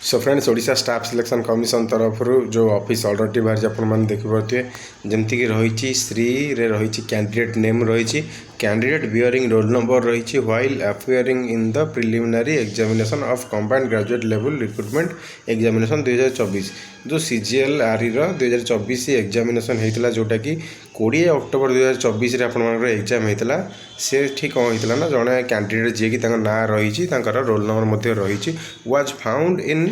So friends Odisha staff selection commission तरफ जो office order T बाहर आपने देखिपे जमीक रही श्री रे रही कैंडिडेट नेम रही कैंडिडेट बियरिंग रोल नंबर रही while appearing in the preliminary examination of combined graduate level recruitment examination 2024 जो सीजीएल आरई 2024 एग्जामिनेशन होता जोटा कि 20 अक्टोबर 2024 आपर एग्जाम होता से ठीक कौन होता ना जड़े कैंडिडेट जी की ना रही रोल नंबर रही was found in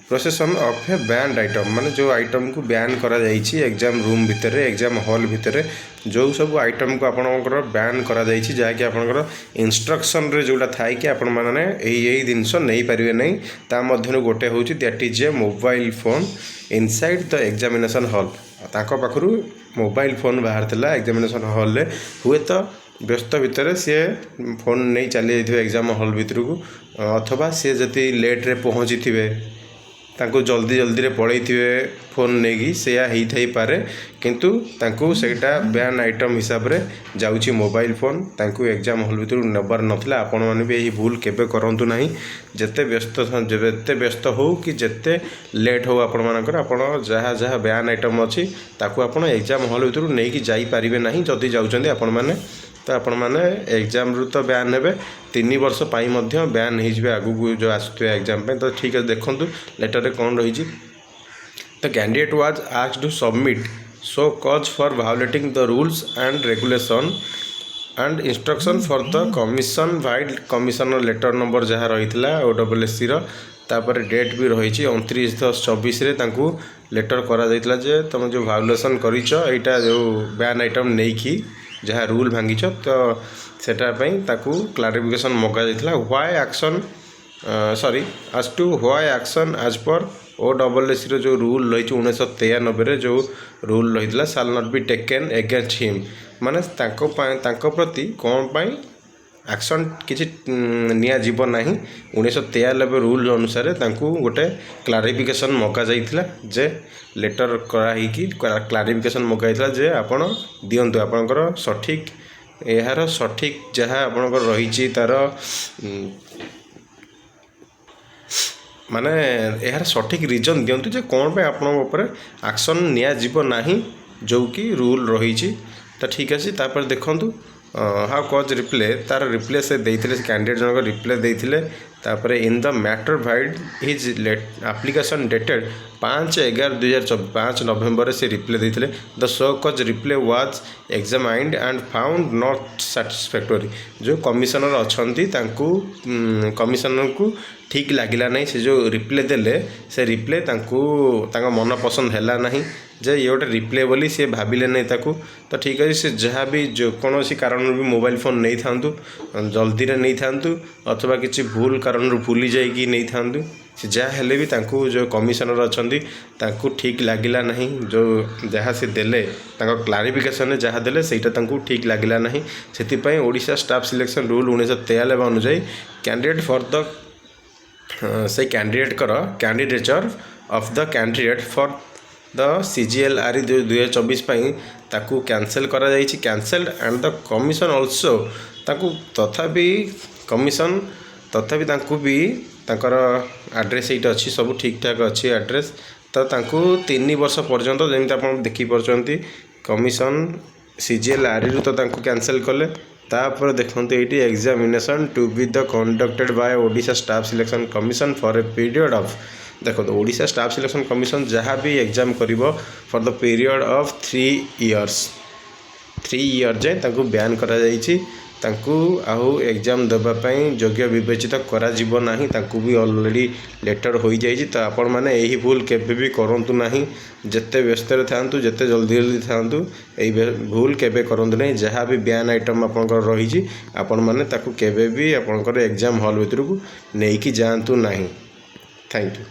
प्रोसेसन of A band item माने जो आइटम को बैन करा जाइछि एग्जाम रूम भितर एग्जाम हॉल भितर जो सब आइटम को आपनकर बैन करा जाइछि जहाँकि आपनकर इंस्ट्रक्शन रे जोटा थाई कि आपण माने यही जिनस नहीं पारिबे नहीं ता मध्यनु गोटे होछि that is a mobile phone inside the examination hall ताको पाखरु मोबाइल फोन बाहर थिला एग्जामिनेशन हॉल रे हुए तो व्यस्त भितर सी फोन नहीं चली जाइए एग्जाम हॉल भितर को अथवा सी जति लेट रे पहुँची थे तांको जल्दी जल्दी रे पड़े फोन नहीं से ही पारे किंतु तांको सेटा बैन आइटम हिसाब रे जाउची मोबाइल फोन तांको एग्जाम हॉल भितर नबार नथिला आपण माने भी यही भूल केबे करंतु नहीं जते व्यस्त हो कि जते लेट हो आपण मानकर आपण जहाँ जहाँ बैन आइटम अच्छी ताको आपण एग्जाम हॉल भितर नहीं कि जाई पारिबे नहीं जदि जाउचंदी आपण माने तो आपण मैंने एग्जाम रू तो बैन हे 3 वर्ष बैन हो आगू जो आसुवे एग्जाम पे तो ठीक है देखूँ लेटर रे कौन रही the candidate was asked to submit show cause for violating the rules and regulation and instruction for the commission vide commissioner letter number जहाँ रही OSSC तापर डेट भी रही 29/10/24 लेटर करा जाइतला जे तुम जो वायोलेशन करीटा जो बैन आइटम नहीं की जहाँ रूल भांगीच तो सेटापी क्लारिफिकेशन मगा जाइतला why action sorry as to why action as per OSSC जो रूल रही 1993 जो रूल रही साल not be taken against him माने तांको प्रति कौन पाई एक्शन किसी निया जीव ना 1993 रूल अनुसार गोटे क्लारिफिकेशन मगा जाइतला जे लेटर कराई क्लारिफिकेशन मगा जाइतला जे आपण दियंतु आपणकर सठिक यार सठिक जहाँ आपणकर रही तार माने यार सठिक रीजन दियंतु जे कौन पे आपण ऊपर एक्शन निया जीव नाही जो कि रूल रही तो ठीक अच्छे तापर देखंतु हाउ कज रिप्ले तार रिप्ले से देइथिले कैंडिडेट जनक रिप्ले देइथिले तापरे in the matter wide his application dated 5/11/2024 5 नवेम्बर से रिप्ले देइथिले द सो कज replay was examined and found not satisfactory जो कमिशनर अच्छी कमिशनर को ठीक लगिला नहीं से जो रिप्ले देले से रिप्ले मन पसंद है ना जे ये गोटे रिप्ले बोली सी भाविले नहीं ताकू तो ठीक अच्छे से जहाँ भी जो कौन कारण भी मोबाइल फोन नहीं था जल्दी रे नहीं था अथवा किसी भूल कारण भूली जाइए नहीं था से जहाँ हेले भी जो कमिशनर अच्छा ठीक लगिला नहीं जो जहाँ से देले क्लारिफिकेशन जहाँ देले सेटा ठीक लगिला नहीं से ओडिशा स्टाफ सिलेक्शन रूल 1993 अनुजाई कैंडिडेट फॉर द से candidate candidature of the candidate for the CGL RE 2024 ताकू कैंसल करा जाइछि cancelled and the commission also ताकू तथापि कमिशन तथापि ताकू भी ताकर एड्रेस ये अच्छी सब ठीक ठाक अच्छी एड्रेस तो ताकू 3 वर्ष पर्यंत जमी आप देखिपे कमिशन सीजीएल आरई तो ताकू कैंसल कले तापर देखते ये examination to be the conducted by Odisha staff selection commission for a period of देखो तो ओडिशा स्टाफ सिलेक्शन कमिशन जहाँ भी एग्जाम करिवो for the period of 3 year जाए ताकू बैन करा जाइछि आउ एग्जाम देवाई योग्य विवेचित करा जीवो नाही ताकू भी ऑलरेडी लेटर हो जाइछि तो आपण माने यही भूल केबे भी करंतु नाही जत्ते व्यस्त थांतु जत्ते जल्दी थांतु यही भूल केबे करंतु नहीं जहाँ भी बैन आइटम आपनकर रही आपण माने ताकू केबे भी आपनकर एग्जाम हॉल भितर को नहीं कि जांतु नाही थैंक यू।